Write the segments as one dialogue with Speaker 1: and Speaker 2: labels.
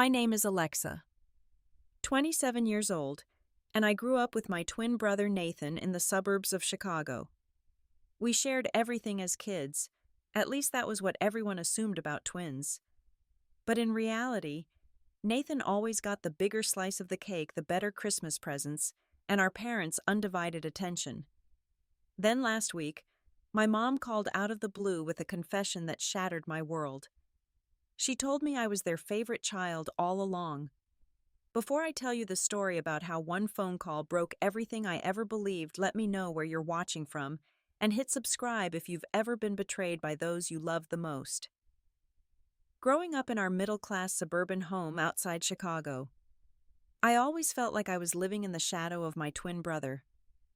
Speaker 1: My name is Alexa, 27 years old, and I grew up with my twin brother Nathan in the suburbs of Chicago. We shared everything as kids, at least that was what everyone assumed about twins. But in reality, Nathan always got the bigger slice of the cake, the better Christmas presents, and our parents' undivided attention. Then last week, my mom called out of the blue with a confession that shattered my world. She told me I was their favorite child all along. Before I tell you the story about how one phone call broke everything I ever believed, let me know where you're watching from, and hit subscribe if you've ever been betrayed by those you love the most. Growing up in our middle-class suburban home outside Chicago, I always felt like I was living in the shadow of my twin brother.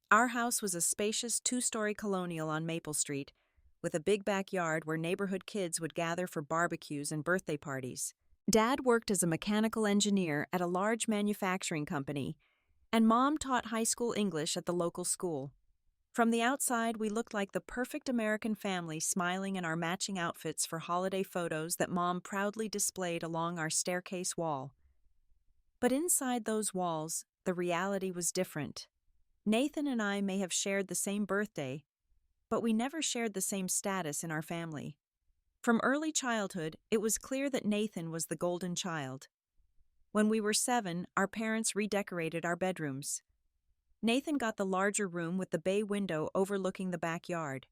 Speaker 1: Our house was a spacious two-story colonial on Maple Street, with a big backyard where neighborhood kids would gather for barbecues and birthday parties. Dad worked as a mechanical engineer at a large manufacturing company, and Mom taught high school English at the local school. From the outside, we looked like the perfect American family, smiling in our matching outfits for holiday photos that Mom proudly displayed along our staircase wall. But inside those walls, the reality was different. Nathan and I may have shared the same birthday, but we never shared the same status in our family. From early childhood, it was clear that Nathan was the golden child. When we were 7, our parents redecorated our bedrooms. Nathan got the larger room with the bay window overlooking the backyard.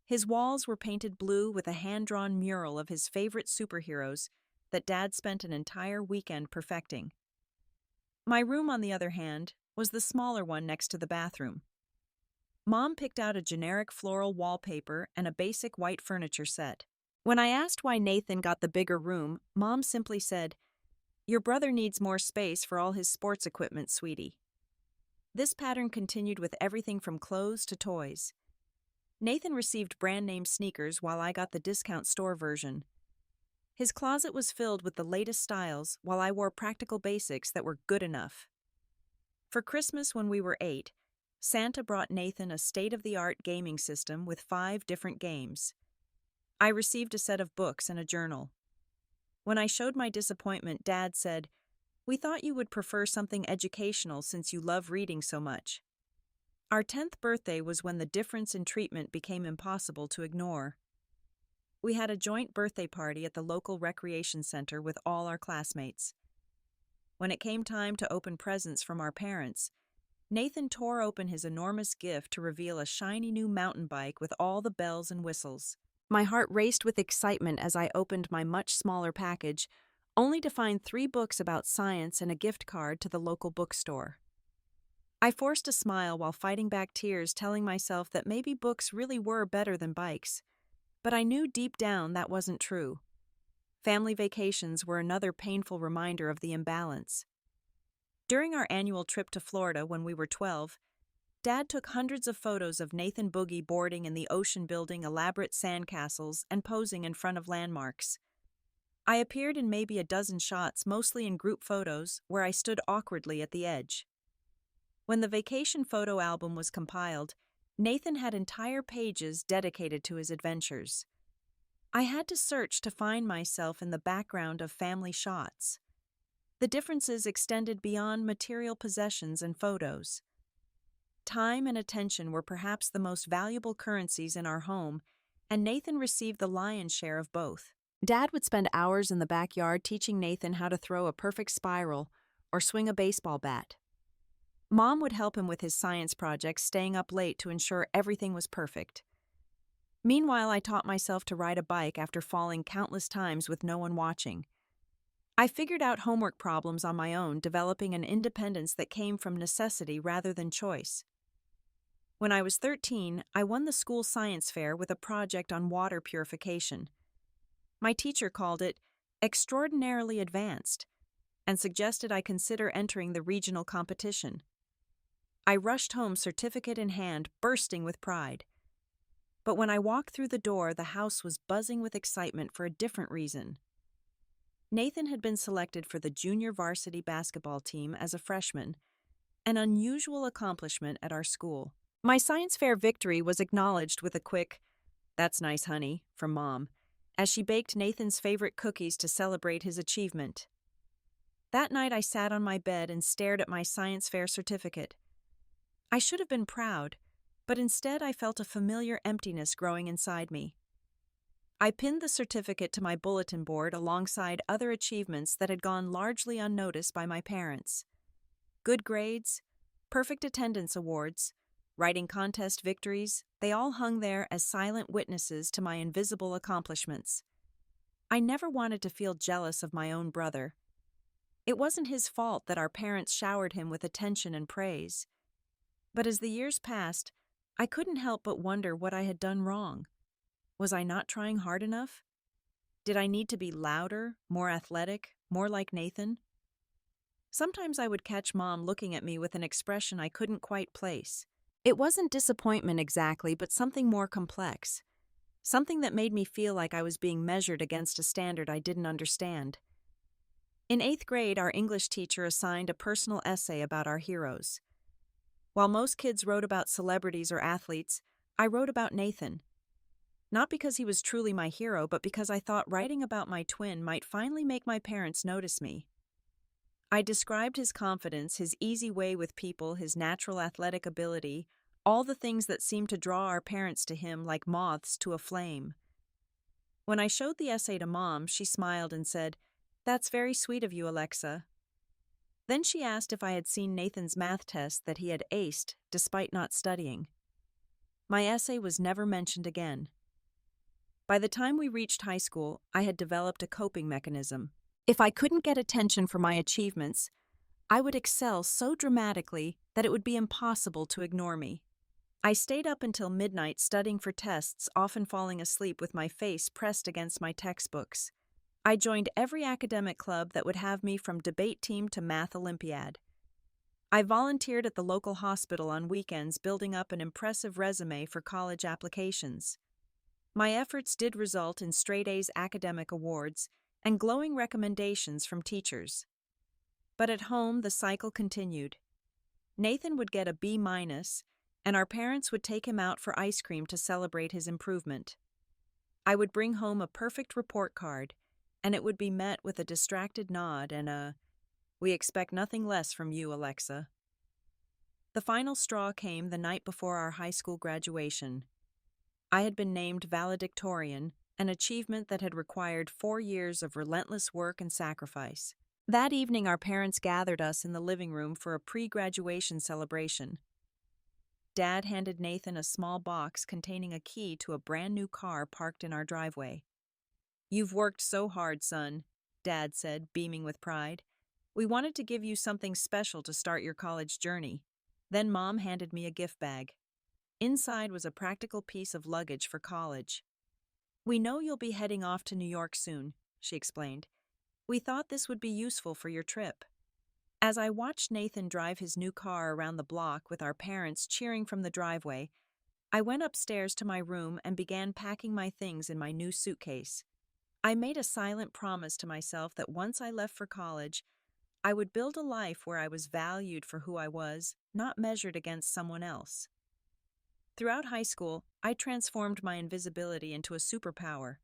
Speaker 1: His walls were painted blue with a hand-drawn mural of his favorite superheroes that Dad spent an entire weekend perfecting. My room, on the other hand, was the smaller one next to the bathroom. Mom picked out a generic floral wallpaper and a basic white furniture set. When I asked why Nathan got the bigger room, Mom simply said, "Your brother needs more space for all his sports equipment, sweetie." This pattern continued with everything from clothes to toys. Nathan received brand-name sneakers while I got the discount store version. His closet was filled with the latest styles while I wore practical basics that were good enough. For Christmas when we were 8, Santa brought Nathan a state-of-the-art gaming system with 5 different games. I received a set of books and a journal. When I showed my disappointment, Dad said, "We thought you would prefer something educational since you love reading so much." Our 10th birthday was when the difference in treatment became impossible to ignore. We had a joint birthday party at the local recreation center with all our classmates. When it came time to open presents from our parents, Nathan tore open his enormous gift to reveal a shiny new mountain bike with all the bells and whistles. My heart raced with excitement as I opened my much smaller package, only to find 3 books about science and a gift card to the local bookstore. I forced a smile while fighting back tears, telling myself that maybe books really were better than bikes. But I knew deep down that wasn't true. Family vacations were another painful reminder of the imbalance. During our annual trip to Florida when we were 12, Dad took hundreds of photos of Nathan Boogie boarding in the ocean, building elaborate sandcastles and posing in front of landmarks. I appeared in maybe a dozen shots, mostly in group photos, where I stood awkwardly at the edge. When the vacation photo album was compiled, Nathan had entire pages dedicated to his adventures. I had to search to find myself in the background of family shots. The differences extended beyond material possessions and photos. Time and attention were perhaps the most valuable currencies in our home, and Nathan received the lion's share of both. Dad would spend hours in the backyard teaching Nathan how to throw a perfect spiral or swing a baseball bat. Mom would help him with his science projects, staying up late to ensure everything was perfect. Meanwhile, I taught myself to ride a bike after falling countless times with no one watching. I figured out homework problems on my own, developing an independence that came from necessity rather than choice. When I was 13, I won the school science fair with a project on water purification. My teacher called it extraordinarily advanced and suggested I consider entering the regional competition. I rushed home, certificate in hand, bursting with pride. But when I walked through the door, the house was buzzing with excitement for a different reason. Nathan had been selected for the junior varsity basketball team as a freshman, an unusual accomplishment at our school. My science fair victory was acknowledged with a quick, "That's nice, honey," from Mom, as she baked Nathan's favorite cookies to celebrate his achievement. That night I sat on my bed and stared at my science fair certificate. I should have been proud, but instead I felt a familiar emptiness growing inside me. I pinned the certificate to my bulletin board alongside other achievements that had gone largely unnoticed by my parents. Good grades, perfect attendance awards, writing contest victories, they all hung there as silent witnesses to my invisible accomplishments. I never wanted to feel jealous of my own brother. It wasn't his fault that our parents showered him with attention and praise. But as the years passed, I couldn't help but wonder what I had done wrong. Was I not trying hard enough? Did I need to be louder, more athletic, more like Nathan? Sometimes I would catch Mom looking at me with an expression I couldn't quite place. It wasn't disappointment exactly, but something more complex. Something that made me feel like I was being measured against a standard I didn't understand. In 8th grade, our English teacher assigned a personal essay about our heroes. While most kids wrote about celebrities or athletes, I wrote about Nathan. Not because he was truly my hero, but because I thought writing about my twin might finally make my parents notice me. I described his confidence, his easy way with people, his natural athletic ability, all the things that seemed to draw our parents to him like moths to a flame. When I showed the essay to Mom, she smiled and said, "That's very sweet of you, Alexa." Then she asked if I had seen Nathan's math test that he had aced despite not studying. My essay was never mentioned again. By the time we reached high school, I had developed a coping mechanism. If I couldn't get attention for my achievements, I would excel so dramatically that it would be impossible to ignore me. I stayed up until midnight studying for tests, often falling asleep with my face pressed against my textbooks. I joined every academic club that would have me from debate team to math Olympiad. I volunteered at the local hospital on weekends, building up an impressive resume for college applications. My efforts did result in straight A's academic awards and glowing recommendations from teachers. But at home, the cycle continued. Nathan would get a B-, and our parents would take him out for ice cream to celebrate his improvement. I would bring home a perfect report card, and it would be met with a distracted nod and a, "We expect nothing less from you, Alexa." The final straw came the night before our high school graduation. I had been named valedictorian, an achievement that had required 4 years of relentless work and sacrifice. That evening, our parents gathered us in the living room for a pre-graduation celebration. Dad handed Nathan a small box containing a key to a brand new car parked in our driveway. "You've worked so hard, son," Dad said, beaming with pride. "We wanted to give you something special to start your college journey." Then Mom handed me a gift bag. Inside was a practical piece of luggage for college. "We know you'll be heading off to New York soon," she explained. "We thought this would be useful for your trip." As I watched Nathan drive his new car around the block with our parents cheering from the driveway, I went upstairs to my room and began packing my things in my new suitcase. I made a silent promise to myself that once I left for college, I would build a life where I was valued for who I was, not measured against someone else. Throughout high school, I transformed my invisibility into a superpower.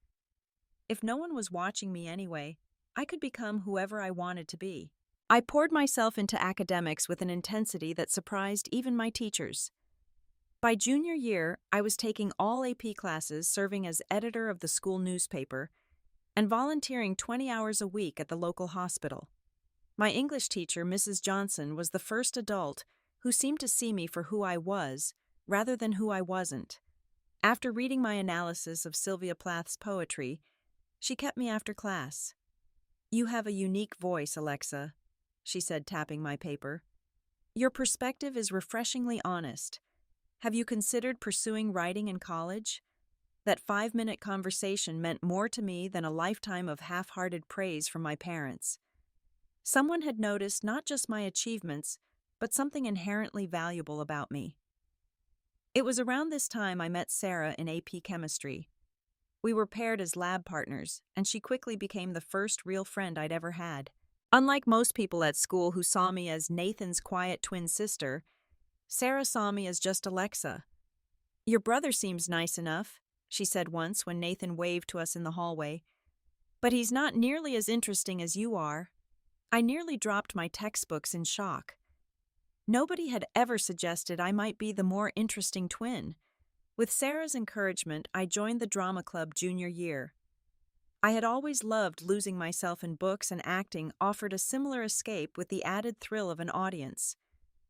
Speaker 1: If no one was watching me anyway, I could become whoever I wanted to be. I poured myself into academics with an intensity that surprised even my teachers. By junior year, I was taking all AP classes, serving as editor of the school newspaper, and volunteering 20 hours a week at the local hospital. My English teacher, Mrs. Johnson, was the first adult who seemed to see me for who I was, rather than who I wasn't. After reading my analysis of Sylvia Plath's poetry, she kept me after class. "You have a unique voice, Alexa," she said, tapping my paper. "Your perspective is refreshingly honest. Have you considered pursuing writing in college?" That 5-minute conversation meant more to me than a lifetime of half-hearted praise from my parents. Someone had noticed not just my achievements, but something inherently valuable about me. It was around this time I met Sarah in AP Chemistry. We were paired as lab partners, and she quickly became the first real friend I'd ever had. Unlike most people at school who saw me as Nathan's quiet twin sister, Sarah saw me as just Alexa. "Your brother seems nice enough," she said once when Nathan waved to us in the hallway. "But he's not nearly as interesting as you are." I nearly dropped my textbooks in shock. Nobody had ever suggested I might be the more interesting twin. With Sarah's encouragement, I joined the drama club junior year. I had always loved losing myself in books, and acting offered a similar escape with the added thrill of an audience.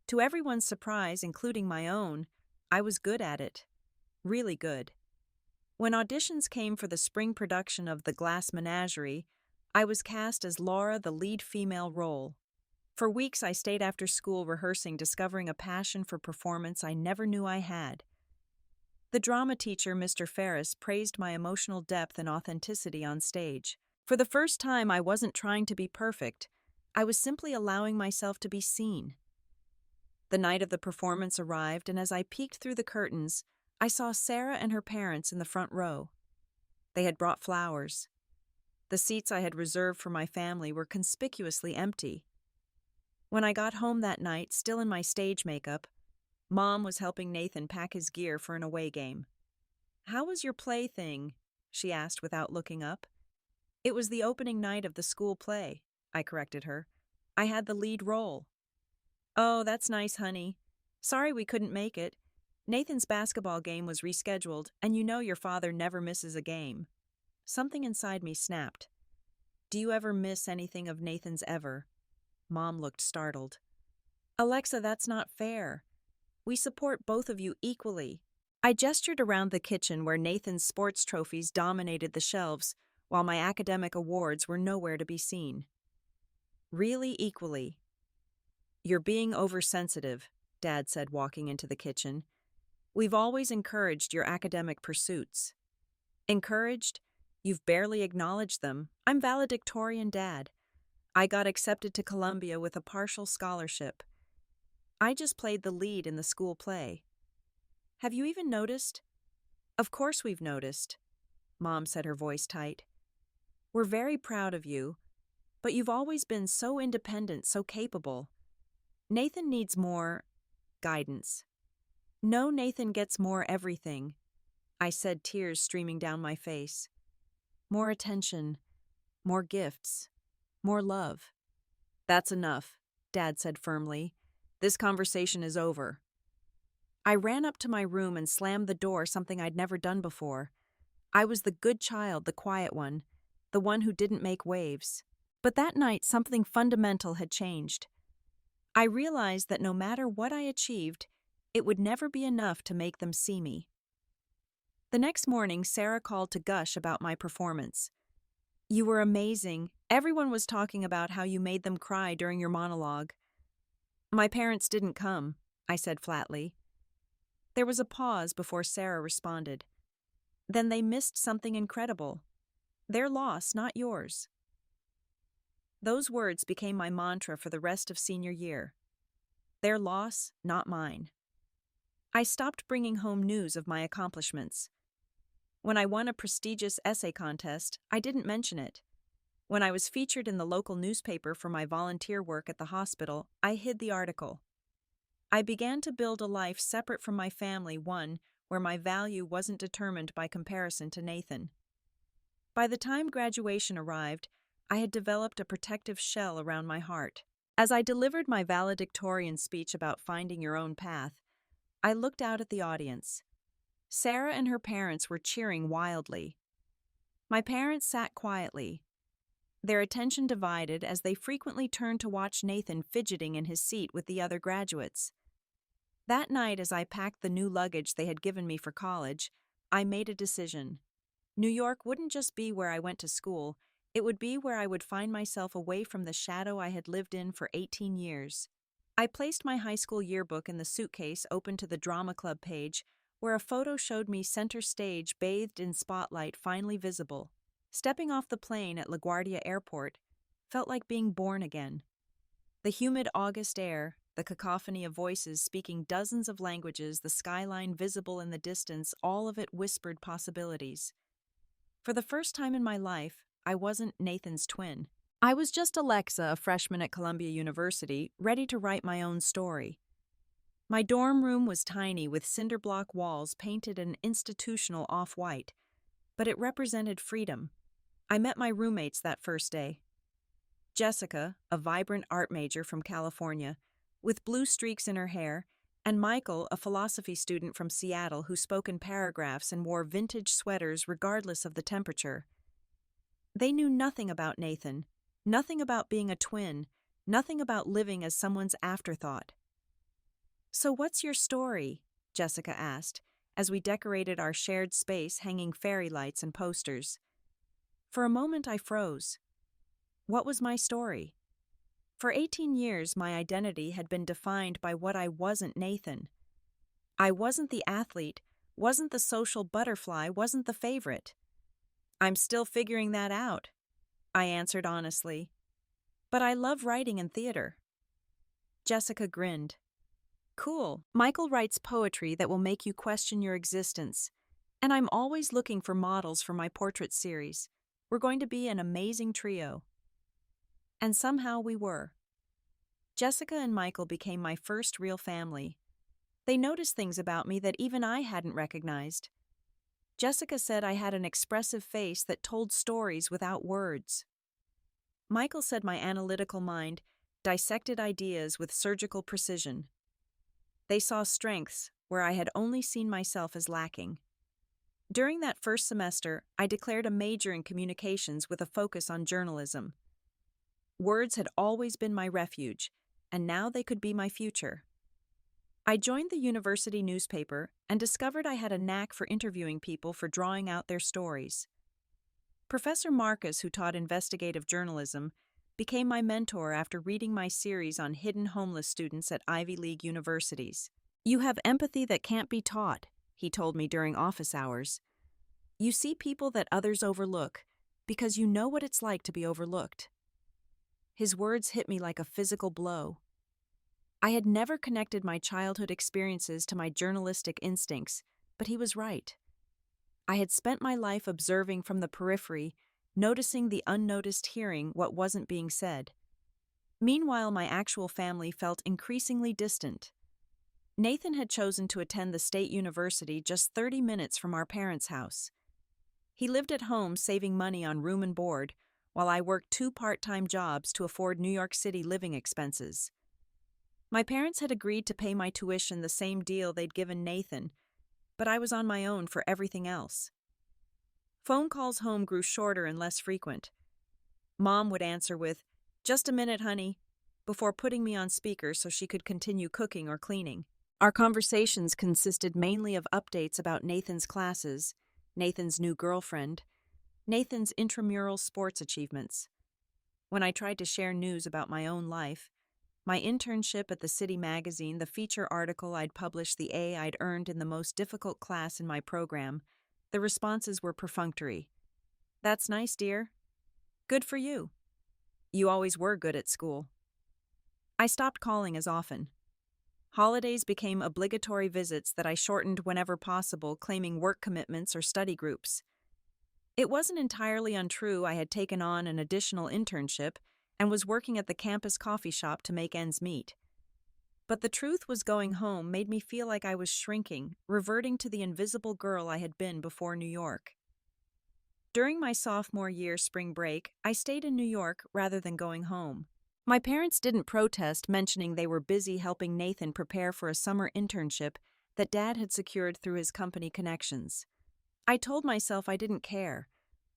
Speaker 1: To everyone's surprise, including my own, I was good at it. Really good. When auditions came for the spring production of The Glass Menagerie, I was cast as Laura, the lead female role. For weeks I stayed after school rehearsing, discovering a passion for performance I never knew I had. The drama teacher, Mr. Ferris, praised my emotional depth and authenticity on stage. For the first time, I wasn't trying to be perfect. I was simply allowing myself to be seen. The night of the performance arrived, and as I peeked through the curtains, I saw Sarah and her parents in the front row. They had brought flowers. The seats I had reserved for my family were conspicuously empty. When I got home that night, still in my stage makeup, Mom was helping Nathan pack his gear for an away game. "How was your play thing?" she asked without looking up. "It was the opening night of the school play," I corrected her. "I had the lead role." "Oh, that's nice, honey. Sorry we couldn't make it. Nathan's basketball game was rescheduled, and you know your father never misses a game." Something inside me snapped. "Do you ever miss anything of Nathan's ever?" Mom looked startled. "Alexa, that's not fair. We support both of you equally." I gestured around the kitchen where Nathan's sports trophies dominated the shelves, while my academic awards were nowhere to be seen. "Really equally." "You're being oversensitive," Dad said, walking into the kitchen. "We've always encouraged your academic pursuits." "Encouraged? You've barely acknowledged them. I'm valedictorian, Dad. I got accepted to Columbia with a partial scholarship. I just played the lead in the school play." "Have you even noticed?" "Of course we've noticed," Mom said, her voice tight. "We're very proud of you, but you've always been so independent, so capable. Nathan needs more guidance." "No, Nathan gets more everything," I said, tears streaming down my face. "More attention, more gifts, more love." "That's enough," Dad said firmly. "This conversation is over." I ran up to my room and slammed the door, something I'd never done before. I was the good child, the quiet one, the one who didn't make waves. But that night, something fundamental had changed. I realized that no matter what I achieved, it would never be enough to make them see me. The next morning, Sarah called to gush about my performance. "You were amazing. Everyone was talking about how you made them cry during your monologue." "My parents didn't come," I said flatly. There was a pause before Sarah responded. "Then they missed something incredible. Their loss, not yours." Those words became my mantra for the rest of senior year. Their loss, not mine. I stopped bringing home news of my accomplishments. When I won a prestigious essay contest, I didn't mention it. When I was featured in the local newspaper for my volunteer work at the hospital, I hid the article. I began to build a life separate from my family, one where my value wasn't determined by comparison to Nathan. By the time graduation arrived, I had developed a protective shell around my heart. As I delivered my valedictorian speech about finding your own path, I looked out at the audience. Sarah and her parents were cheering wildly. My parents sat quietly, their attention divided as they frequently turned to watch Nathan fidgeting in his seat with the other graduates. That night, as I packed the new luggage they had given me for college, I made a decision. New York wouldn't just be where I went to school, it would be where I would find myself away from the shadow I had lived in for 18 years. I placed my high school yearbook in the suitcase open to the drama club page, where a photo showed me center stage, bathed in spotlight, finally visible. Stepping off the plane at LaGuardia Airport felt like being born again. The humid August air, the cacophony of voices speaking dozens of languages, the skyline visible in the distance, all of it whispered possibilities. For the first time in my life, I wasn't Nathan's twin. I was just Alexa, a freshman at Columbia University, ready to write my own story. My dorm room was tiny, with cinder block walls painted an institutional off-white, but it represented freedom. I met my roommates that first day. Jessica, a vibrant art major from California, with blue streaks in her hair, and Michael, a philosophy student from Seattle who spoke in paragraphs and wore vintage sweaters regardless of the temperature. They knew nothing about Nathan, nothing about being a twin, nothing about living as someone's afterthought. "So what's your story?" Jessica asked, as we decorated our shared space hanging fairy lights and posters. For a moment I froze. What was my story? For 18 years, my identity had been defined by what I wasn't Nathan. I wasn't the athlete, wasn't the social butterfly, wasn't the favorite. "I'm still figuring that out," I answered honestly. "But I love writing and theater." Jessica grinned. "Cool. Michael writes poetry that will make you question your existence. And I'm always looking for models for my portrait series. We're going to be an amazing trio." And somehow we were. Jessica and Michael became my first real family. They noticed things about me that even I hadn't recognized. Jessica said I had an expressive face that told stories without words. Michael said my analytical mind dissected ideas with surgical precision. They saw strengths where I had only seen myself as lacking. During that first semester, I declared a major in communications with a focus on journalism. Words had always been my refuge, and now they could be my future. I joined the university newspaper and discovered I had a knack for interviewing people for drawing out their stories. Professor Marcus, who taught investigative journalism, became my mentor after reading my series on hidden homeless students at Ivy League universities. "You have empathy that can't be taught," he told me during office hours. "You see people that others overlook because you know what it's like to be overlooked." His words hit me like a physical blow. I had never connected my childhood experiences to my journalistic instincts, but he was right. I had spent my life observing from the periphery, noticing the unnoticed, hearing what wasn't being said. Meanwhile, my actual family felt increasingly distant. Nathan had chosen to attend the state university just 30 minutes from our parents' house. He lived at home saving money on room and board, while I worked 2 part-time jobs to afford New York City living expenses. My parents had agreed to pay my tuition the same deal they'd given Nathan, but I was on my own for everything else. Phone calls home grew shorter and less frequent. Mom would answer with, "Just a minute, honey," before putting me on speaker so she could continue cooking or cleaning. Our conversations consisted mainly of updates about Nathan's classes, Nathan's new girlfriend, Nathan's intramural sports achievements. When I tried to share news about my own life, my internship at the city magazine, the feature article I'd published, the A I'd earned in the most difficult class in my program, the responses were perfunctory. "That's nice, dear. Good for you. You always were good at school." I stopped calling as often. Holidays became obligatory visits that I shortened whenever possible, claiming work commitments or study groups. It wasn't entirely untrue I had taken on an additional internship and was working at the campus coffee shop to make ends meet. But the truth was going home made me feel like I was shrinking, reverting to the invisible girl I had been before New York. During my sophomore year spring break, I stayed in New York rather than going home. My parents didn't protest, mentioning they were busy helping Nathan prepare for a summer internship that Dad had secured through his company connections. I told myself I didn't care,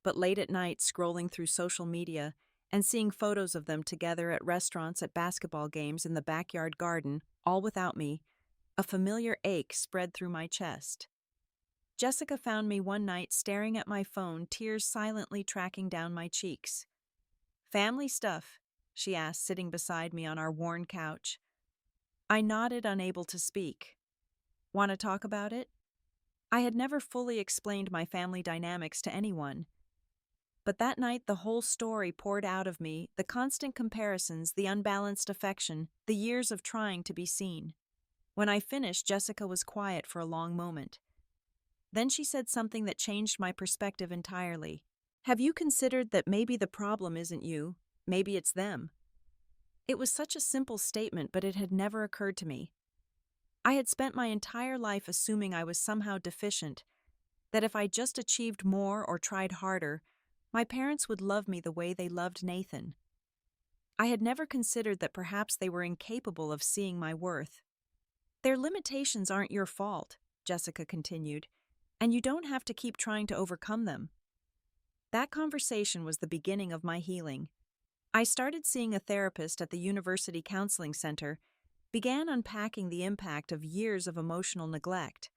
Speaker 1: but late at night, scrolling through social media and seeing photos of them together at restaurants, at basketball games, in the backyard garden, all without me, a familiar ache spread through my chest. Jessica found me one night staring at my phone, tears silently tracking down my cheeks. "Family stuff?" she asked, sitting beside me on our worn couch. I nodded, unable to speak. "Want to talk about it?" I had never fully explained my family dynamics to anyone. But that night the whole story poured out of me, the constant comparisons, the unbalanced affection, the years of trying to be seen. When I finished, Jessica was quiet for a long moment. Then she said something that changed my perspective entirely. "Have you considered that maybe the problem isn't you, maybe it's them?" It was such a simple statement, but it had never occurred to me. I had spent my entire life assuming I was somehow deficient, that if I just achieved more or tried harder, my parents would love me the way they loved Nathan. I had never considered that perhaps they were incapable of seeing my worth. Their limitations aren't your fault, Jessica continued, and you don't have to keep trying to overcome them. That conversation was the beginning of my healing. I started seeing a therapist at the University Counseling Center, began unpacking the impact of years of emotional neglect.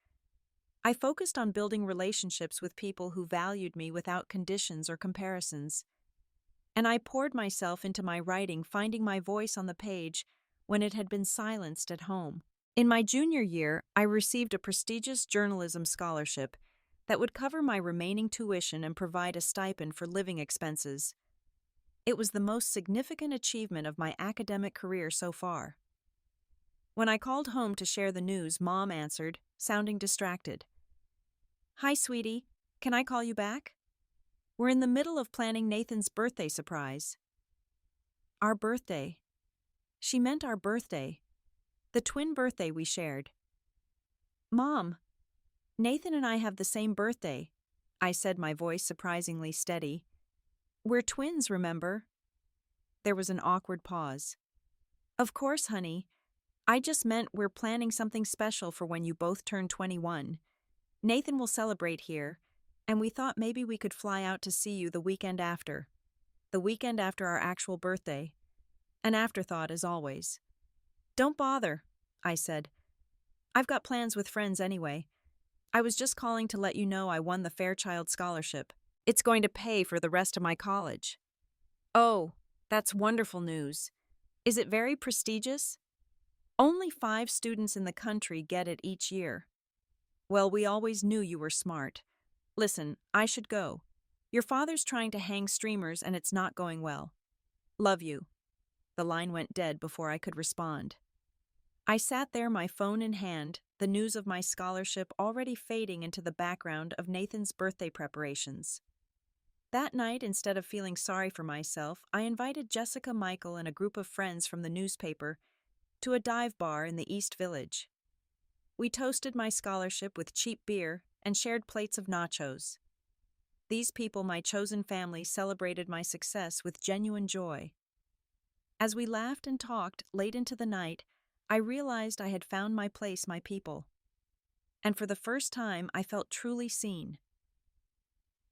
Speaker 1: I focused on building relationships with people who valued me without conditions or comparisons. And I poured myself into my writing, finding my voice on the page when it had been silenced at home. In my junior year, I received a prestigious journalism scholarship that would cover my remaining tuition and provide a stipend for living expenses. It was the most significant achievement of my academic career so far. When I called home to share the news, Mom answered, sounding distracted. "Hi, sweetie. Can I call you back? We're in the middle of planning Nathan's birthday surprise." Our birthday. She meant our birthday. The twin birthday we shared. "Mom, Nathan and I have the same birthday," I said, my voice surprisingly steady. "We're twins, remember?" There was an awkward pause. "Of course, honey. I just meant we're planning something special for when you both turn 21. Nathan will celebrate here, and we thought maybe we could fly out to see you the weekend after. The weekend after our actual birthday. An afterthought, as always." "Don't bother," I said. "I've got plans with friends anyway. I was just calling to let you know I won the Fairchild Scholarship. It's going to pay for the rest of my college." "Oh, that's wonderful news. Is it very prestigious?" "Only 5 students in the country get it each year." "Well, we always knew you were smart. Listen, I should go. Your father's trying to hang streamers and it's not going well. Love you." The line went dead before I could respond. I sat there, my phone in hand, the news of my scholarship already fading into the background of Nathan's birthday preparations. That night, instead of feeling sorry for myself, I invited Jessica, Michael, and a group of friends from the newspaper to a dive bar in the East Village. We toasted my scholarship with cheap beer and shared plates of nachos. These people, my chosen family, celebrated my success with genuine joy. As we laughed and talked late into the night, I realized I had found my place, my people. And for the first time, I felt truly seen.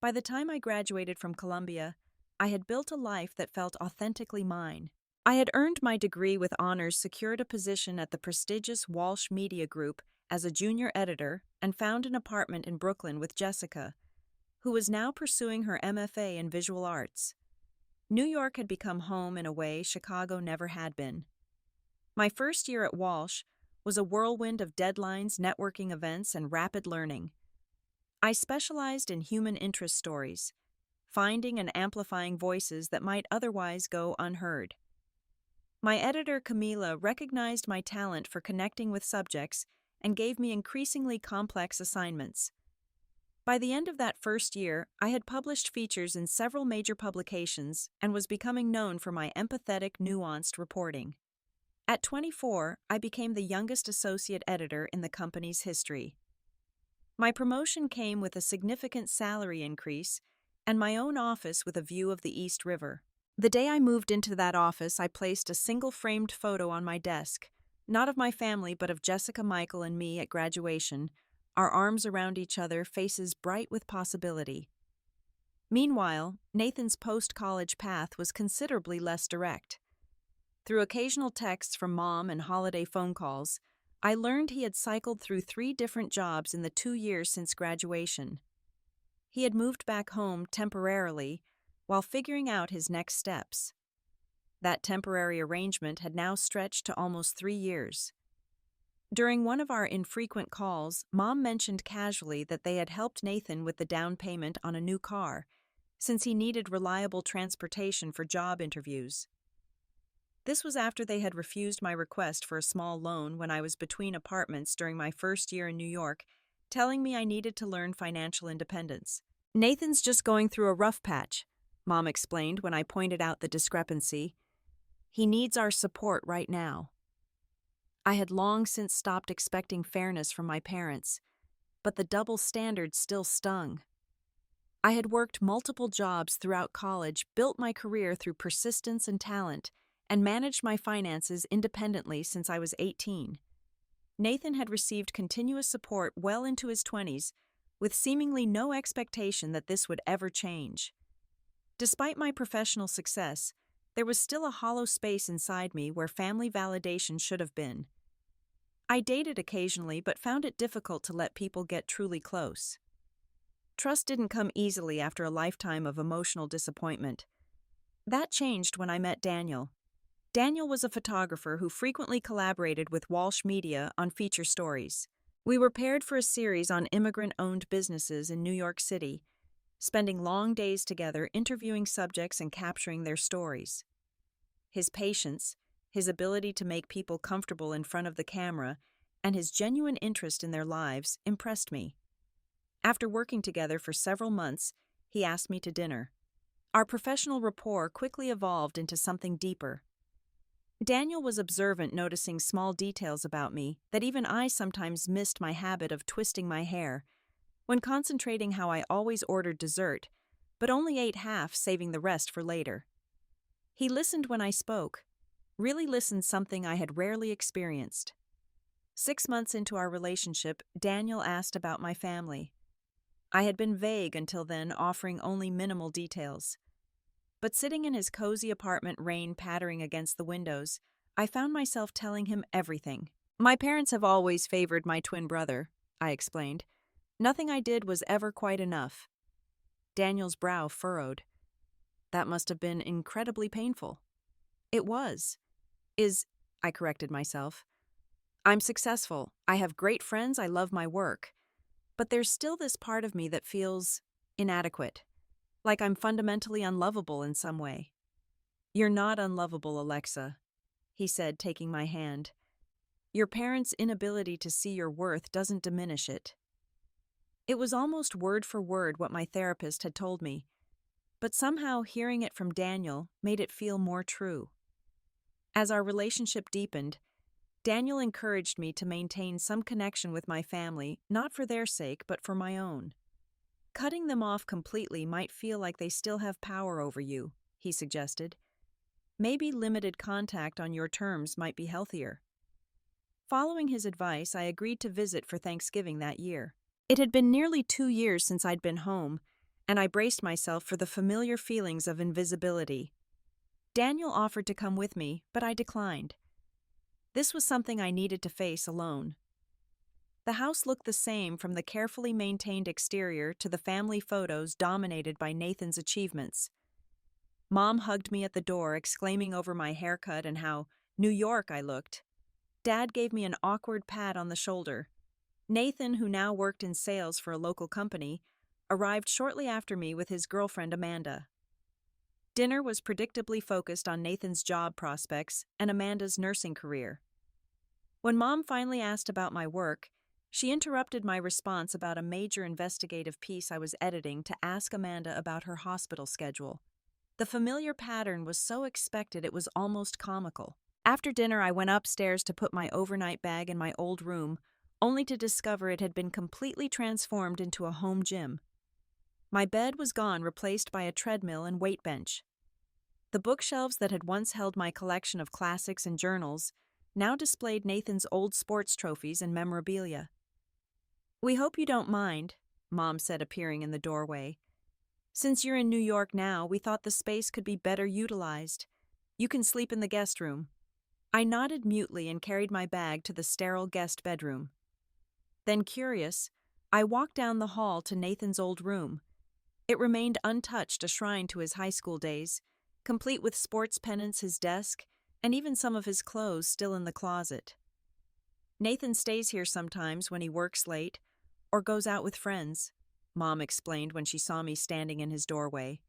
Speaker 1: By the time I graduated from Columbia, I had built a life that felt authentically mine. I had earned my degree with honors, secured a position at the prestigious Walsh Media Group as a junior editor, and found an apartment in Brooklyn with Jessica, who was now pursuing her MFA in visual arts. New York had become home in a way Chicago never had been. My first year at Walsh was a whirlwind of deadlines, networking events, and rapid learning. I specialized in human interest stories, finding and amplifying voices that might otherwise go unheard. My editor, Camila, recognized my talent for connecting with subjects and gave me increasingly complex assignments. By the end of that first year, I had published features in several major publications and was becoming known for my empathetic, nuanced reporting. At 24, I became the youngest associate editor in the company's history. My promotion came with a significant salary increase and my own office with a view of the East River. The day I moved into that office, I placed a single-framed photo on my desk, not of my family but of Jessica, Michael, and me at graduation, our arms around each other, faces bright with possibility. Meanwhile, Nathan's post-college path was considerably less direct. Through occasional texts from Mom and holiday phone calls, I learned he had cycled through 3 different jobs in the 2 years since graduation. He had moved back home temporarily while figuring out his next steps. That temporary arrangement had now stretched to almost 3 years. During one of our infrequent calls, Mom mentioned casually that they had helped Nathan with the down payment on a new car, since he needed reliable transportation for job interviews. This was after they had refused my request for a small loan when I was between apartments during my first year in New York, telling me I needed to learn financial independence. "Nathan's just going through a rough patch," Mom explained when I pointed out the discrepancy. "He needs our support right now." I had long since stopped expecting fairness from my parents, but the double standard still stung. I had worked multiple jobs throughout college, built my career through persistence and talent, and managed my finances independently since I was 18. Nathan had received continuous support well into his 20s, with seemingly no expectation that this would ever change. Despite my professional success, there was still a hollow space inside me where family validation should have been. I dated occasionally but found it difficult to let people get truly close. Trust didn't come easily after a lifetime of emotional disappointment. That changed when I met Daniel. Daniel was a photographer who frequently collaborated with Walsh Media on feature stories. We were paired for a series on immigrant-owned businesses in New York City, spending long days together interviewing subjects and capturing their stories. His patience, his ability to make people comfortable in front of the camera, and his genuine interest in their lives impressed me. After working together for several months, he asked me to dinner. Our professional rapport quickly evolved into something deeper. Daniel was observant, noticing small details about me that even I sometimes missed my habit of twisting my hair, when concentrating how I always ordered dessert, but only ate half, saving the rest for later. He listened when I spoke, really listened, something I had rarely experienced. 6 months into our relationship, Daniel asked about my family. I had been vague until then, offering only minimal details. But sitting in his cozy apartment, rain pattering against the windows, I found myself telling him everything. My parents have always favored my twin brother, I explained. Nothing I did was ever quite enough. Daniel's brow furrowed. That must have been incredibly painful. It was. I corrected myself. I'm successful. I have great friends. I love my work. But there's still this part of me that feels inadequate, like I'm fundamentally unlovable in some way. You're not unlovable, Alexa, he said, taking my hand. Your parents' inability to see your worth doesn't diminish it. It was almost word for word what my therapist had told me, but somehow hearing it from Daniel made it feel more true. As our relationship deepened, Daniel encouraged me to maintain some connection with my family, not for their sake, but for my own. Cutting them off completely might feel like they still have power over you, he suggested. Maybe limited contact on your terms might be healthier. Following his advice, I agreed to visit for Thanksgiving that year. It had been nearly 2 years since I'd been home, and I braced myself for the familiar feelings of invisibility. Daniel offered to come with me, but I declined. This was something I needed to face alone. The house looked the same, from the carefully maintained exterior to the family photos dominated by Nathan's achievements. Mom hugged me at the door, exclaiming over my haircut and how New York I looked. Dad gave me an awkward pat on the shoulder. Nathan, who now worked in sales for a local company, arrived shortly after me with his girlfriend Amanda. Dinner was predictably focused on Nathan's job prospects and Amanda's nursing career. When Mom finally asked about my work, she interrupted my response about a major investigative piece I was editing to ask Amanda about her hospital schedule. The familiar pattern was so expected it was almost comical. After dinner, I went upstairs to put my overnight bag in my old room, only to discover it had been completely transformed into a home gym. My bed was gone, replaced by a treadmill and weight bench. The bookshelves that had once held my collection of classics and journals now displayed Nathan's old sports trophies and memorabilia. We hope you don't mind, Mom said, appearing in the doorway. Since you're in New York now, we thought the space could be better utilized. You can sleep in the guest room. I nodded mutely and carried my bag to the sterile guest bedroom. Then, curious, I walked down the hall to Nathan's old room. It remained untouched, a shrine to his high school days, complete with sports pennants, his desk, and even some of his clothes still in the closet. Nathan stays here sometimes when he works late or goes out with friends, Mom explained when she saw me standing in his doorway.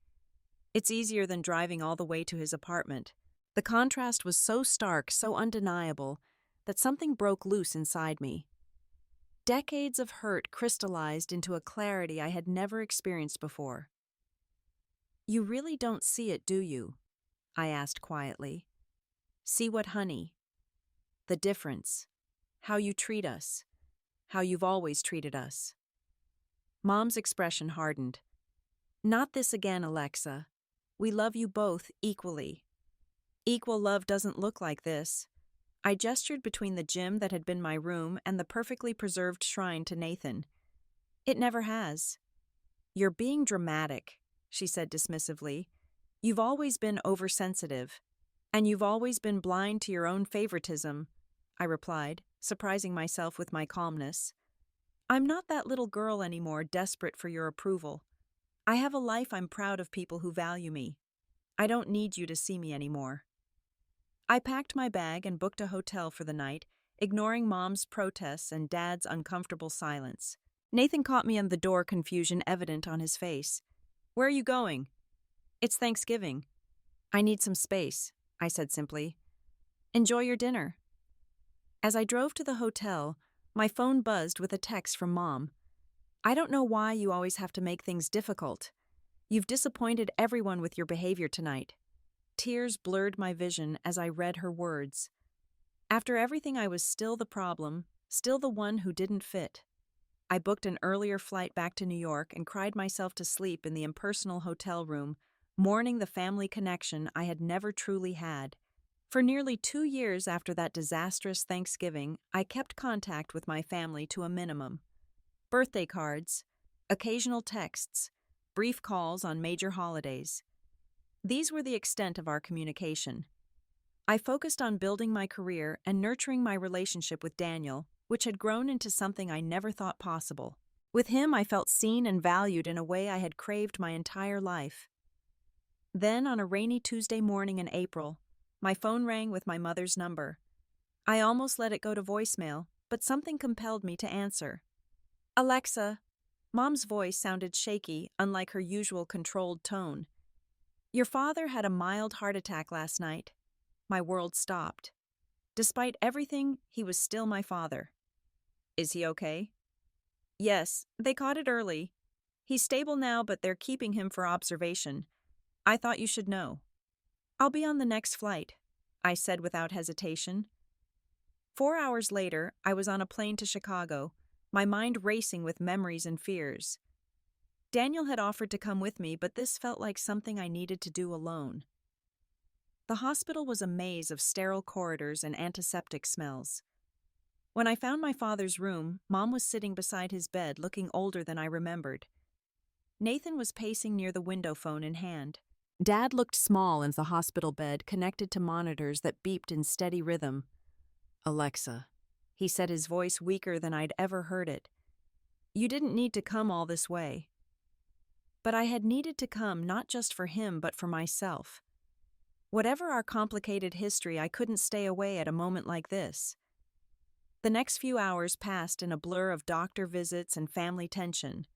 Speaker 1: It's easier than driving all the way to his apartment. The contrast was so stark, so undeniable, that something broke loose inside me. Decades of hurt crystallized into a clarity I had never experienced before. You really don't see it, do you? I asked quietly. See what, honey? The difference. How you treat us. How you've always treated us. Mom's expression hardened. Not this again, Alexa. We love you both equally. Equal love doesn't look like this. I gestured between the gym that had been my room and the perfectly preserved shrine to Nathan. It never has. You're being dramatic, she said dismissively. You've always been oversensitive. And you've always been blind to your own favoritism, I replied, surprising myself with my calmness. I'm not that little girl anymore, desperate for your approval. I have a life I'm proud of people who value me. I don't need you to see me anymore. I packed my bag and booked a hotel for the night, ignoring Mom's protests and Dad's uncomfortable silence. Nathan caught me on the door, confusion evident on his face. Where are you going? It's Thanksgiving. I need some space, I said simply. Enjoy your dinner. As I drove to the hotel, my phone buzzed with a text from Mom. I don't know why you always have to make things difficult. You've disappointed everyone with your behavior tonight. Tears blurred my vision as I read her words. After everything, I was still the problem, still the one who didn't fit. I booked an earlier flight back to New York and cried myself to sleep in the impersonal hotel room, mourning the family connection I had never truly had. For nearly 2 years after that disastrous Thanksgiving, I kept contact with my family to a minimum. Birthday cards, occasional texts, brief calls on major holidays. These were the extent of our communication. I focused on building my career and nurturing my relationship with Daniel, which had grown into something I never thought possible. With him, I felt seen and valued in a way I had craved my entire life. Then, on a rainy Tuesday morning in April, my phone rang with my mother's number. I almost let it go to voicemail, but something compelled me to answer. Alexa. Mom's voice sounded shaky, unlike her usual controlled tone. Your father had a mild heart attack last night. My world stopped. Despite everything, he was still my father. Is he okay? Yes, they caught it early. He's stable now, but they're keeping him for observation. I thought you should know. I'll be on the next flight, I said without hesitation. 4 hours later, I was on a plane to Chicago, my mind racing with memories and fears. Daniel had offered to come with me, but this felt like something I needed to do alone. The hospital was a maze of sterile corridors and antiseptic smells. When I found my father's room, Mom was sitting beside his bed, looking older than I remembered. Nathan was pacing near the window, phone in hand. Dad looked small in the hospital bed, connected to monitors that beeped in steady rhythm. Alexa, he said, his voice weaker than I'd ever heard it. You didn't need to come all this way. But I had needed to come not just for him, but for myself. Whatever our complicated history, I couldn't stay away at a moment like this. The next few hours passed in a blur of doctor visits and family tension.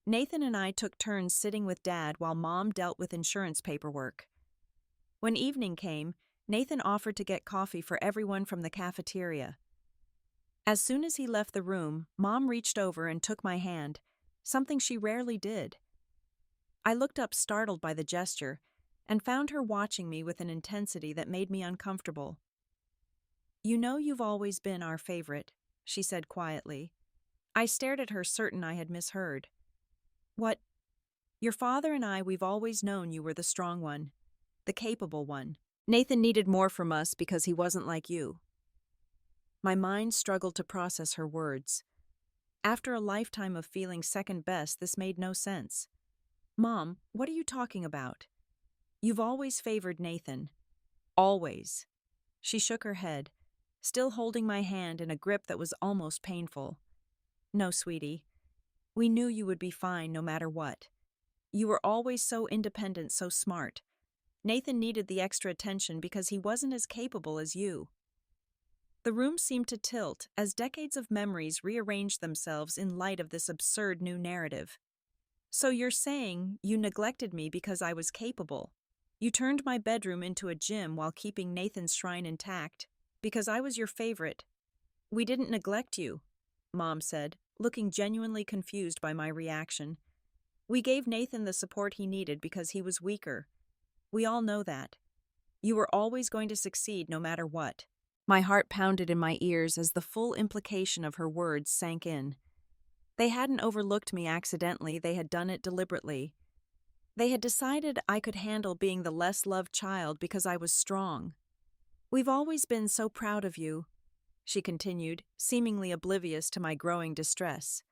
Speaker 1: Nathan and I took turns sitting with Dad while Mom dealt with insurance paperwork. When evening came, Nathan offered to get coffee for everyone from the cafeteria. As soon as he left the room, Mom reached over and took my hand, something she rarely did. I looked up, startled by the gesture, and found her watching me with an intensity that made me uncomfortable. You know you've always been our favorite, she said quietly. I stared at her, certain I had misheard. What? Your father and I, we've always known you were the strong one, the capable one. Nathan needed more from us because he wasn't like you. My mind struggled to process her words. After a lifetime of feeling second best, this made no sense. Mom, what are you talking about? You've always favored Nathan. Always. She shook her head, still holding my hand in a grip that was almost painful. No, sweetie. We knew you would be fine no matter what. You were always so independent, so smart. Nathan needed the extra attention because he wasn't as capable as you. The room seemed to tilt as decades of memories rearranged themselves in light of this absurd new narrative. So you're saying you neglected me because I was capable? You turned my bedroom into a gym while keeping Nathan's shrine intact because I was your favorite. We didn't neglect you, Mom said, looking genuinely confused by my reaction. We gave Nathan the support he needed because he was weaker. We all know that. You were always going to succeed no matter what. My heart pounded in my ears as the full implication of her words sank in. They hadn't overlooked me accidentally, they had done it deliberately. They had decided I could handle being the less loved child because I was strong. "We've always been so proud of you," she continued, seemingly oblivious to my growing distress.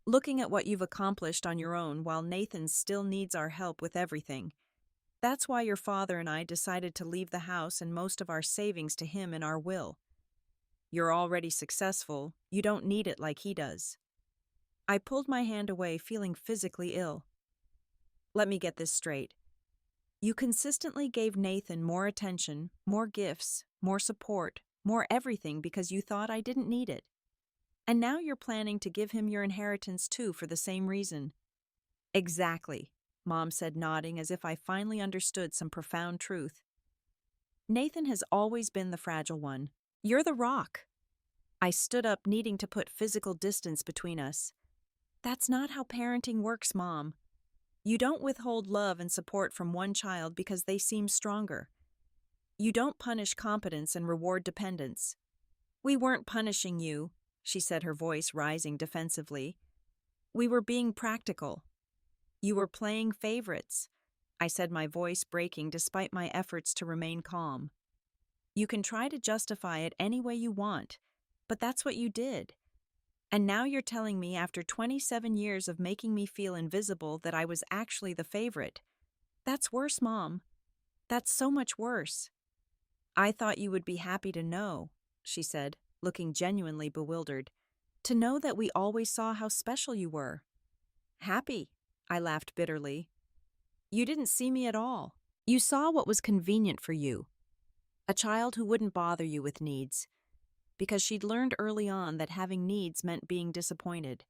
Speaker 1: "Looking at what you've accomplished on your own while Nathan still needs our help with everything. That's why your father and I decided to leave the house and most of our savings to him in our will. You're already successful, you don't need it like he does." I pulled my hand away, feeling physically ill. "Let me get this straight. You consistently gave Nathan more attention, more gifts, more support, more everything because you thought I didn't need it. And now you're planning to give him your inheritance too for the same reason." "Exactly," Mom said, nodding as if I finally understood some profound truth. "Nathan has always been the fragile one. You're the rock." I stood up, needing to put physical distance between us. "That's not how parenting works, Mom. You don't withhold love and support from one child because they seem stronger. You don't punish competence and reward dependence." "We weren't punishing you," she said, her voice rising defensively. "We were being practical." "You were playing favorites," I said, my voice breaking despite my efforts to remain calm. "You can try to justify it any way you want, but that's what you did. And now you're telling me after 27 years of making me feel invisible that I was actually the favorite. That's worse, Mom. That's so much worse." "I thought you would be happy to know," she said, looking genuinely bewildered. "To know that we always saw how special you were." "Happy?" I laughed bitterly. "You didn't see me at all. You saw what was convenient for you. A child who wouldn't bother you with needs, because she'd learned early on that having needs meant being disappointed."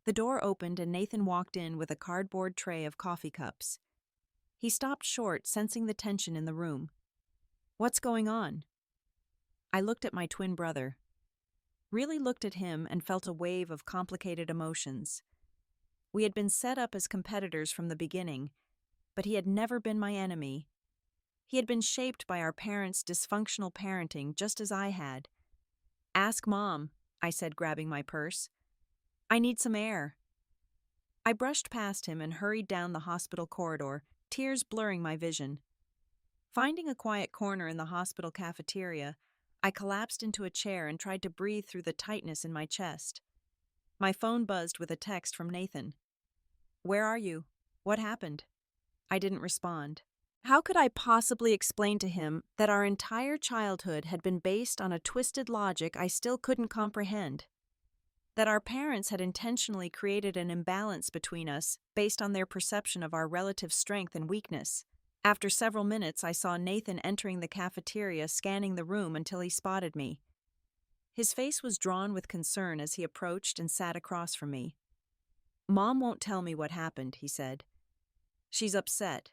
Speaker 1: The door opened and Nathan walked in with a cardboard tray of coffee cups. He stopped short, sensing the tension in the room. "What's going on?" I looked at my twin brother. Really looked at him and felt a wave of complicated emotions. We had been set up as competitors from the beginning, but he had never been my enemy. He had been shaped by our parents' dysfunctional parenting just as I had. "Ask Mom," I said, grabbing my purse. "I need some air." I brushed past him and hurried down the hospital corridor, tears blurring my vision. Finding a quiet corner in the hospital cafeteria, I collapsed into a chair and tried to breathe through the tightness in my chest. My phone buzzed with a text from Nathan. "Where are you? What happened?" I didn't respond. How could I possibly explain to him that our entire childhood had been based on a twisted logic I still couldn't comprehend? That our parents had intentionally created an imbalance between us based on their perception of our relative strength and weakness? After several minutes, I saw Nathan entering the cafeteria, scanning the room until he spotted me. His face was drawn with concern as he approached and sat across from me. "Mom won't tell me what happened," he said. "She's upset,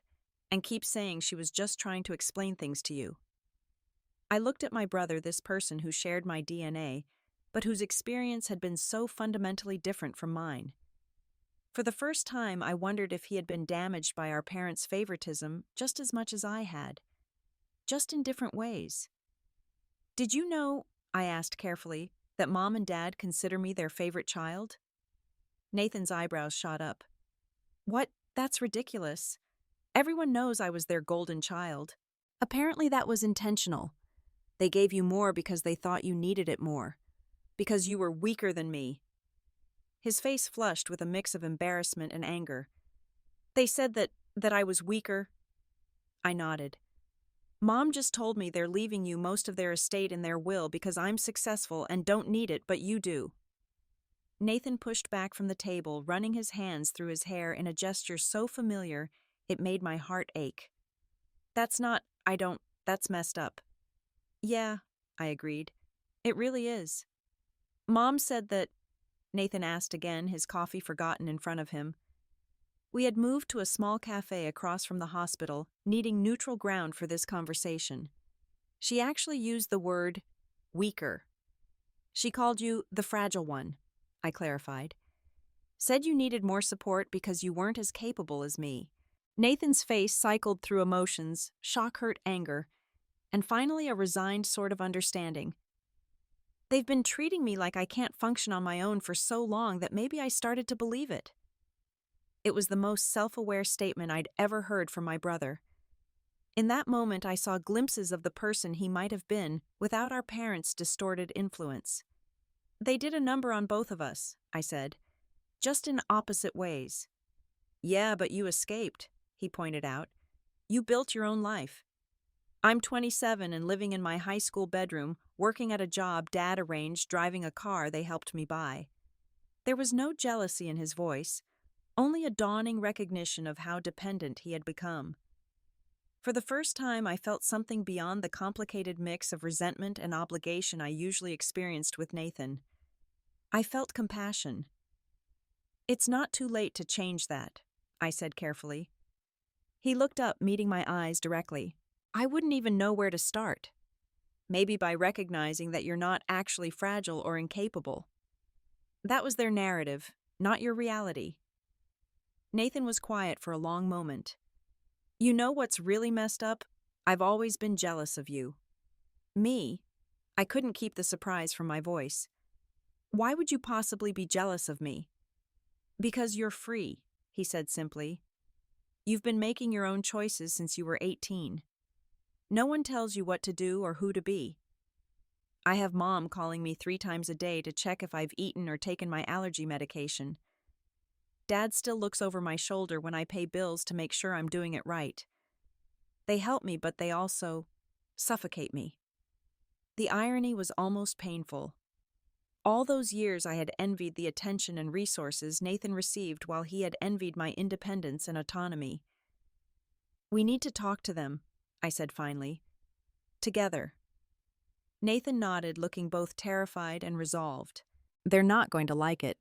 Speaker 1: and keeps saying she was just trying to explain things to you." I looked at my brother, this person who shared my DNA, but whose experience had been so fundamentally different from mine. For the first time, I wondered if he had been damaged by our parents' favoritism just as much as I had, just in different ways. "Did you know," I asked carefully, "that Mom and Dad consider me their favorite child?" Nathan's eyebrows shot up. "What? That's ridiculous. Everyone knows I was their golden child. Apparently that was intentional. They gave you more because they thought you needed it more. Because you were weaker than me." His face flushed with a mix of embarrassment and anger. "They said that I was weaker?" I nodded. "Mom just told me they're leaving you most of their estate in their will because I'm successful and don't need it, but you do." Nathan pushed back from the table, running his hands through his hair in a gesture so familiar it made my heart ache. That's messed up." "Yeah," I agreed. "It really is." "Mom said that," Nathan asked again, his coffee forgotten in front of him. We had moved to a small cafe across from the hospital, needing neutral ground for this conversation. "She actually used the word weaker. She called you the fragile one," I clarified. "Said you needed more support because you weren't as capable as me." Nathan's face cycled through emotions, shock, hurt, anger, and finally a resigned sort of understanding. "They've been treating me like I can't function on my own for so long that maybe I started to believe it." It was the most self-aware statement I'd ever heard from my brother. In that moment, I saw glimpses of the person he might have been without our parents' distorted influence. They did a number on both of us, I said, just in opposite ways. Yeah, but you escaped, he pointed out. You built your own life. I'm 27 and living in my high school bedroom, working at a job Dad arranged, driving a car they helped me buy. There was no jealousy in his voice, only a dawning recognition of how dependent he had become. For the first time, I felt something beyond the complicated mix of resentment and obligation I usually experienced with Nathan. I felt compassion. It's not too late to change that, I said carefully. He looked up, meeting my eyes directly. I wouldn't even know where to start. Maybe by recognizing that you're not actually fragile or incapable. That was their narrative, not your reality. Nathan was quiet for a long moment. You know what's really messed up? I've always been jealous of you. Me? I couldn't keep the surprise from my voice. Why would you possibly be jealous of me? Because you're free, he said simply. You've been making your own choices since you were 18. No one tells you what to do or who to be. I have Mom calling me 3 times a day to check if I've eaten or taken my allergy medication. Dad still looks over my shoulder when I pay bills to make sure I'm doing it right. They help me, but they also suffocate me. The irony was almost painful. All those years I had envied the attention and resources Nathan received while he had envied my independence and autonomy. We need to talk to them, I said finally. Together. Nathan nodded, looking both terrified and resolved. They're not going to like it.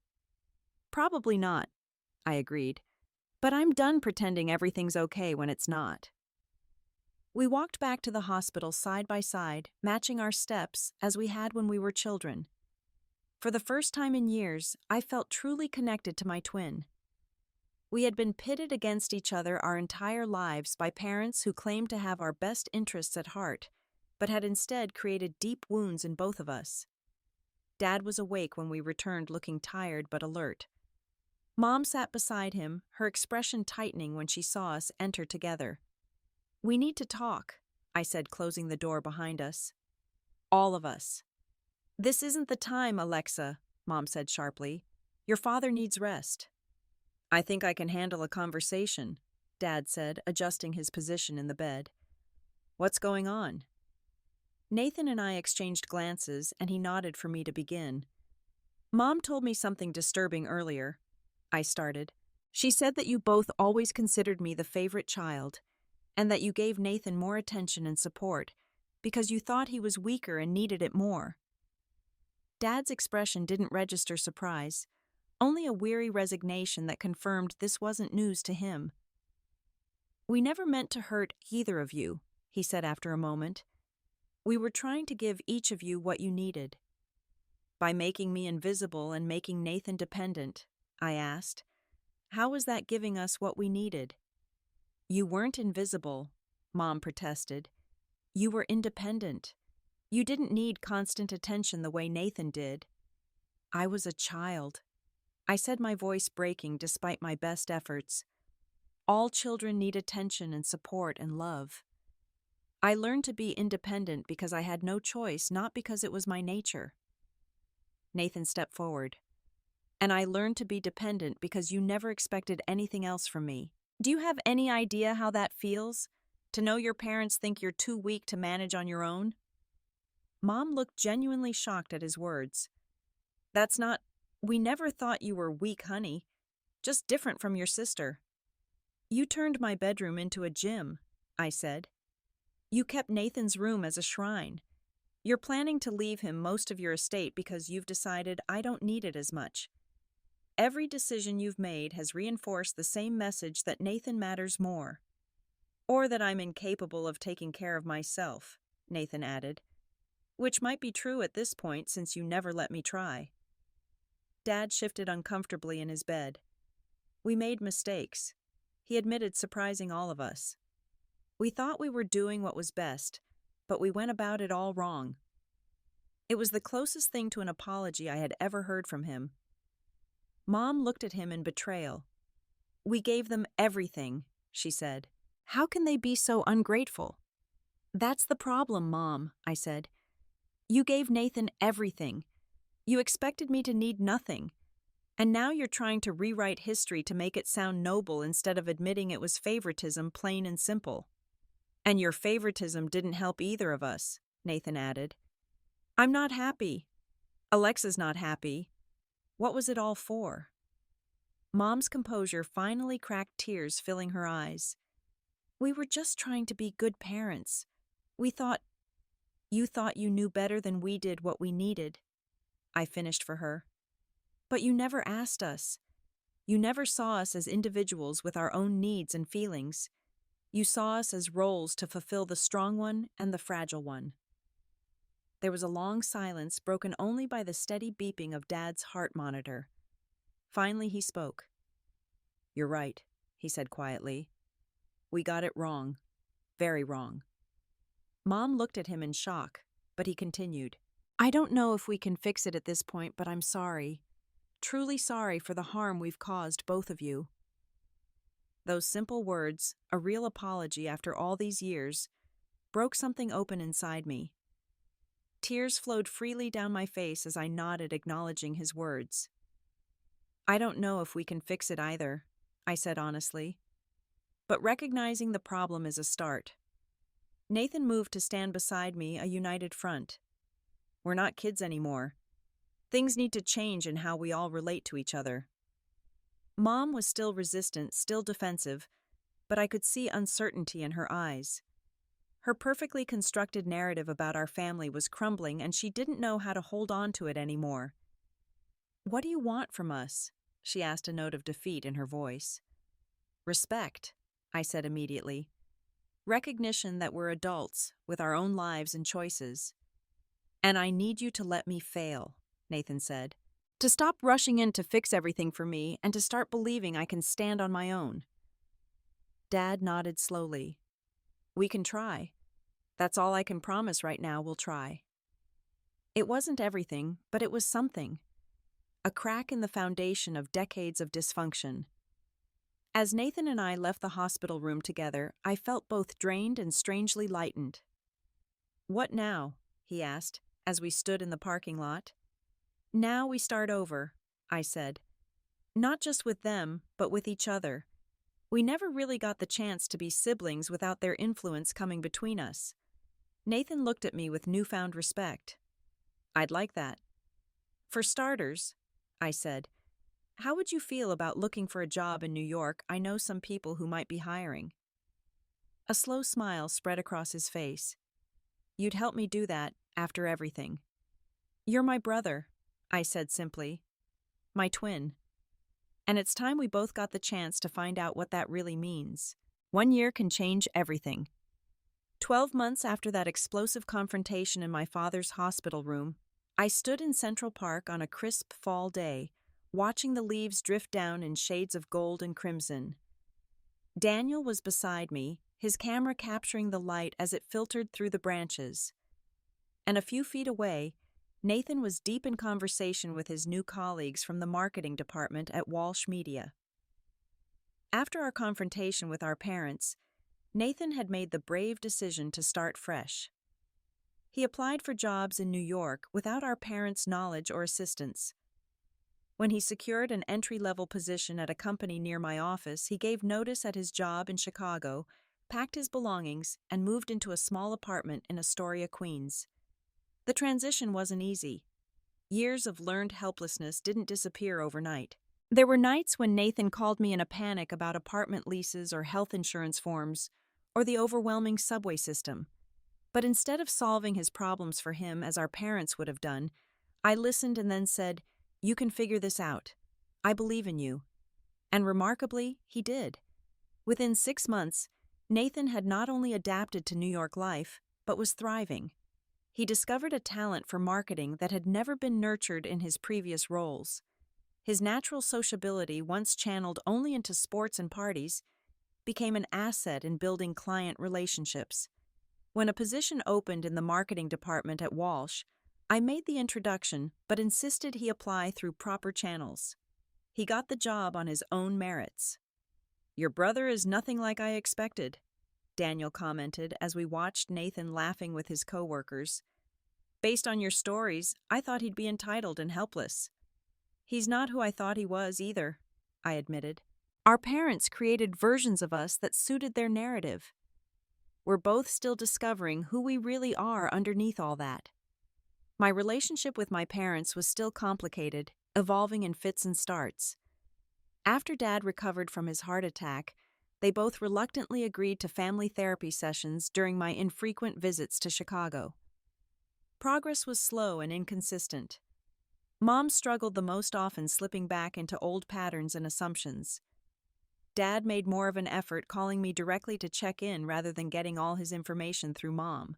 Speaker 1: Probably not, I agreed. But I'm done pretending everything's okay when it's not. We walked back to the hospital side by side, matching our steps as we had when we were children. For the first time in years, I felt truly connected to my twin. We had been pitted against each other our entire lives by parents who claimed to have our best interests at heart, but had instead created deep wounds in both of us. Dad was awake when we returned, looking tired but alert. Mom sat beside him, her expression tightening when she saw us enter together. We need to talk, I said, closing the door behind us. All of us. This isn't the time, Alexa, Mom said sharply. Your father needs rest. I think I can handle a conversation, Dad said, adjusting his position in the bed. What's going on? Nathan and I exchanged glances, and he nodded for me to begin. Mom told me something disturbing earlier, I started. She said that you both always considered me the favorite child, and that you gave Nathan more attention and support because you thought he was weaker and needed it more. Dad's expression didn't register surprise, only a weary resignation that confirmed this wasn't news to him. We never meant to hurt either of you, he said after a moment. We were trying to give each of you what you needed. By making me invisible and making Nathan dependent, I asked, how was that giving us what we needed? You weren't invisible, Mom protested. You were independent. You didn't need constant attention the way Nathan did. I was a child. I said, my voice breaking despite my best efforts. All children need attention and support and love. I learned to be independent because I had no choice, not because it was my nature. Nathan stepped forward. And I learned to be dependent because you never expected anything else from me. Do you have any idea how that feels? To know your parents think you're too weak to manage on your own? Mom looked genuinely shocked at his words. We never thought you were weak, honey. Just different from your sister. You turned my bedroom into a gym, I said. You kept Nathan's room as a shrine. You're planning to leave him most of your estate because you've decided I don't need it as much. Every decision you've made has reinforced the same message that Nathan matters more. Or that I'm incapable of taking care of myself, Nathan added. Which might be true at this point since you never let me try. Dad shifted uncomfortably in his bed. We made mistakes. He admitted, surprising all of us. We thought we were doing what was best, but we went about it all wrong. It was the closest thing to an apology I had ever heard from him. Mom looked at him in betrayal. We gave them everything, she said. How can they be so ungrateful? That's the problem, Mom, I said. You gave Nathan everything. You expected me to need nothing. And now you're trying to rewrite history to make it sound noble instead of admitting it was favoritism, plain and simple. And your favoritism didn't help either of us, Nathan added. I'm not happy. Alexa's not happy. What was it all for? Mom's composure finally cracked tears filling her eyes. We were just trying to be good parents. You thought you knew better than we did what we needed. I finished for her. But you never asked us. You never saw us as individuals with our own needs and feelings. You saw us as roles to fulfill the strong one and the fragile one. There was a long silence broken only by the steady beeping of Dad's heart monitor. Finally, he spoke. You're right, he said quietly. We got it wrong. Very wrong. Mom looked at him in shock, but he continued. I don't know if we can fix it at this point, but I'm sorry. Truly sorry for the harm we've caused both of you. Those simple words, a real apology after all these years, broke something open inside me. Tears flowed freely down my face as I nodded, acknowledging his words. I don't know if we can fix it either, I said honestly. But recognizing the problem is a start. Nathan moved to stand beside me, a united front. We're not kids anymore. Things need to change in how we all relate to each other. Mom was still resistant, still defensive, but I could see uncertainty in her eyes. Her perfectly constructed narrative about our family was crumbling, and she didn't know how to hold on to it anymore. What do you want from us? She asked, a note of defeat in her voice. Respect, I said immediately. Recognition that we're adults with our own lives and choices. And I need you to let me fail, Nathan said. To stop rushing in to fix everything for me and to start believing I can stand on my own. Dad nodded slowly. We can try. That's all I can promise right now, we'll try. It wasn't everything, but it was something. A crack in the foundation of decades of dysfunction. As Nathan and I left the hospital room together, I felt both drained and strangely lightened. What now? He asked, as we stood in the parking lot. Now we start over, I said. Not just with them, but with each other. We never really got the chance to be siblings without their influence coming between us. Nathan looked at me with newfound respect. I'd like that. For starters, I said, how would you feel about looking for a job in New York? I know some people who might be hiring. A slow smile spread across his face. You'd help me do that after everything. You're my brother, I said simply. My twin. And it's time we both got the chance to find out what that really means. 1 year can change everything. 12 months after that explosive confrontation in my father's hospital room, I stood in Central Park on a crisp fall day, watching the leaves drift down in shades of gold and crimson. Daniel was beside me, his camera capturing the light as it filtered through the branches. And a few feet away, Nathan was deep in conversation with his new colleagues from the marketing department at Walsh Media. After our confrontation with our parents, Nathan had made the brave decision to start fresh. He applied for jobs in New York without our parents' knowledge or assistance. When he secured an entry-level position at a company near my office, he gave notice at his job in Chicago, packed his belongings, and moved into a small apartment in Astoria, Queens. The transition wasn't easy. Years of learned helplessness didn't disappear overnight. There were nights when Nathan called me in a panic about apartment leases or health insurance forms, or the overwhelming subway system. But instead of solving his problems for him as our parents would have done, I listened and then said, "You can figure this out. I believe in you." And remarkably, he did. Within 6 months, Nathan had not only adapted to New York life, but was thriving. He discovered a talent for marketing that had never been nurtured in his previous roles. His natural sociability, once channeled only into sports and parties, became an asset in building client relationships. When a position opened in the marketing department at Walsh, I made the introduction but insisted he apply through proper channels. He got the job on his own merits. Your brother is nothing like I expected, Daniel commented as we watched Nathan laughing with his coworkers. Based on your stories, I thought he'd be entitled and helpless. He's not who I thought he was either, I admitted. Our parents created versions of us that suited their narrative. We're both still discovering who we really are underneath all that. My relationship with my parents was still complicated, evolving in fits and starts. After Dad recovered from his heart attack, they both reluctantly agreed to family therapy sessions during my infrequent visits to Chicago. Progress was slow and inconsistent. Mom struggled the most, often slipping back into old patterns and assumptions. Dad made more of an effort, calling me directly to check in rather than getting all his information through Mom.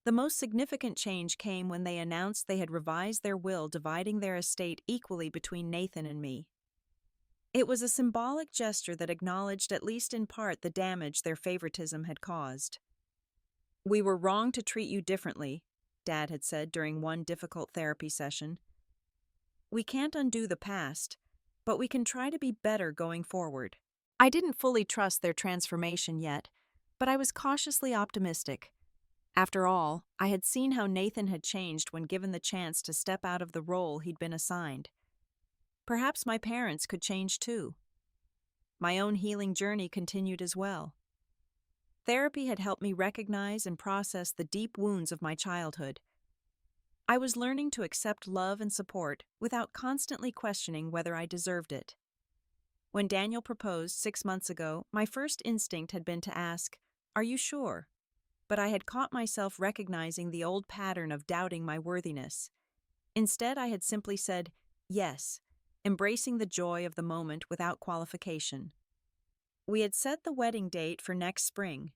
Speaker 1: The most significant change came when they announced they had revised their will, dividing their estate equally between Nathan and me. It was a symbolic gesture that acknowledged, at least in part, the damage their favoritism had caused. We were wrong to treat you differently, Dad had said during one difficult therapy session. We can't undo the past, but we can try to be better going forward. I didn't fully trust their transformation yet, but I was cautiously optimistic. After all, I had seen how Nathan had changed when given the chance to step out of the role he'd been assigned. Perhaps my parents could change too. My own healing journey continued as well. Therapy had helped me recognize and process the deep wounds of my childhood. I was learning to accept love and support without constantly questioning whether I deserved it. When Daniel proposed 6 months ago, my first instinct had been to ask, "Are you sure?" But I had caught myself recognizing the old pattern of doubting my worthiness. Instead, I had simply said, "Yes," embracing the joy of the moment without qualification. We had set the wedding date for next spring.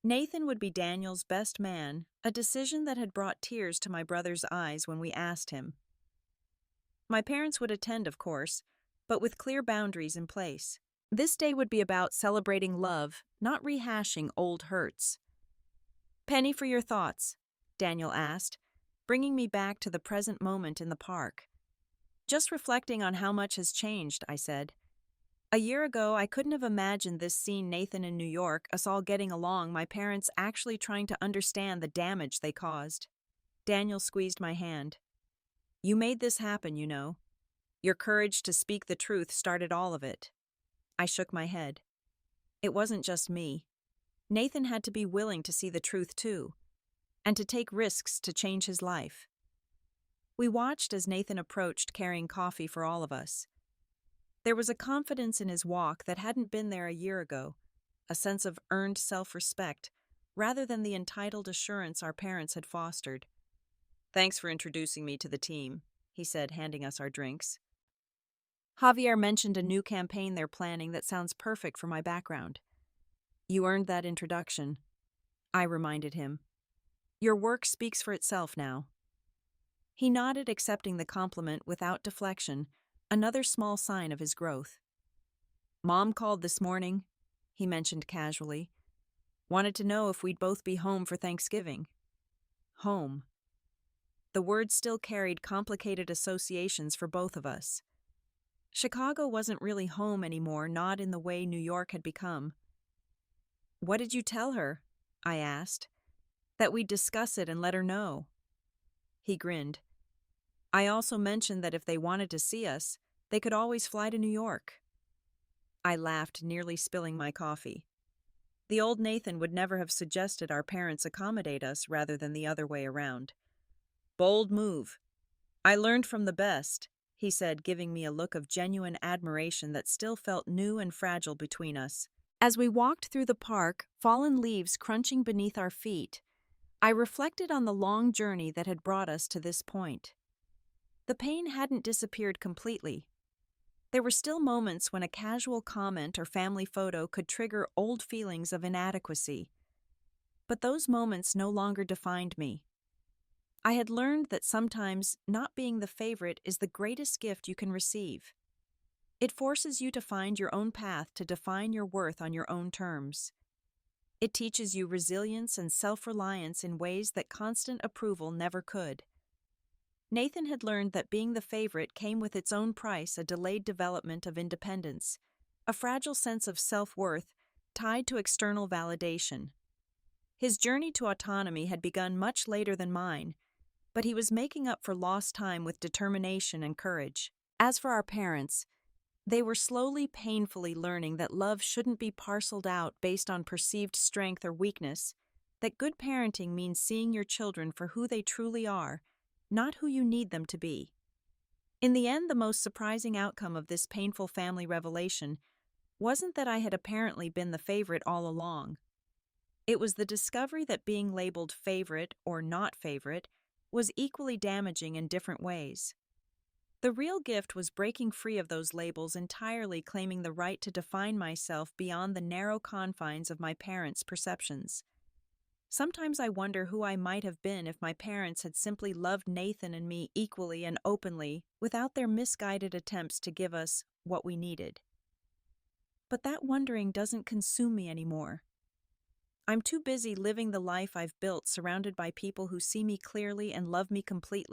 Speaker 1: Nathan would be Daniel's best man, a decision that had brought tears to my brother's eyes when we asked him. My parents would attend, of course, but with clear boundaries in place. This day would be about celebrating love, not rehashing old hurts. "Penny for your thoughts," Daniel asked, bringing me back to the present moment in the park. "Just reflecting on how much has changed," I said. "A year ago, I couldn't have imagined this scene, Nathan in New York, us all getting along, my parents actually trying to understand the damage they caused." Daniel squeezed my hand. "You made this happen, you know. Your courage to speak the truth started all of it." I shook my head. It wasn't just me. Nathan had to be willing to see the truth too, and to take risks to change his life. We watched as Nathan approached, carrying coffee for all of us. There was a confidence in his walk that hadn't been there a year ago, a sense of earned self-respect, rather than the entitled assurance our parents had fostered. "Thanks for introducing me to the team," he said, handing us our drinks. "Javier mentioned a new campaign they're planning that sounds perfect for my background." "You earned that introduction," I reminded him. "Your work speaks for itself now." He nodded, accepting the compliment without deflection, another small sign of his growth. "Mom called this morning," he mentioned casually. "Wanted to know if we'd both be home for Thanksgiving." Home. The word still carried complicated associations for both of us. Chicago wasn't really home anymore, not in the way New York had become. "What did you tell her?" I asked. "That we'd discuss it and let her know." He grinned. "I also mentioned that if they wanted to see us, they could always fly to New York." I laughed, nearly spilling my coffee. The old Nathan would never have suggested our parents accommodate us rather than the other way around. "Bold move. I learned from the best," he said, giving me a look of genuine admiration that still felt new and fragile between us. As we walked through the park, fallen leaves crunching beneath our feet, I reflected on the long journey that had brought us to this point. The pain hadn't disappeared completely. There were still moments when a casual comment or family photo could trigger old feelings of inadequacy. But those moments no longer defined me. I had learned that sometimes not being the favorite is the greatest gift you can receive. It forces you to find your own path, to define your worth on your own terms. It teaches you resilience and self-reliance in ways that constant approval never could. Nathan had learned that being the favorite came with its own price, a delayed development of independence. a fragile sense of self-worth tied to external validation. His journey to autonomy had begun much later than mine, but he was making up for lost time with determination and courage. As for our parents, they were slowly, painfully learning that love shouldn't be parceled out based on perceived strength or weakness, that good parenting means seeing your children for who they truly are, not who you need them to be. In the end, the most surprising outcome of this painful family revelation wasn't that I had apparently been the favorite all along. It was the discovery that being labeled favorite or not favorite was equally damaging in different ways. The real gift was breaking free of those labels entirely, claiming the right to define myself beyond the narrow confines of my parents' perceptions. Sometimes I wonder who I might have been if my parents had simply loved Nathan and me equally and openly without their misguided attempts to give us what we needed. But that wondering doesn't consume me anymore. I'm too busy living the life I've built, surrounded by people who see me clearly and love me completely.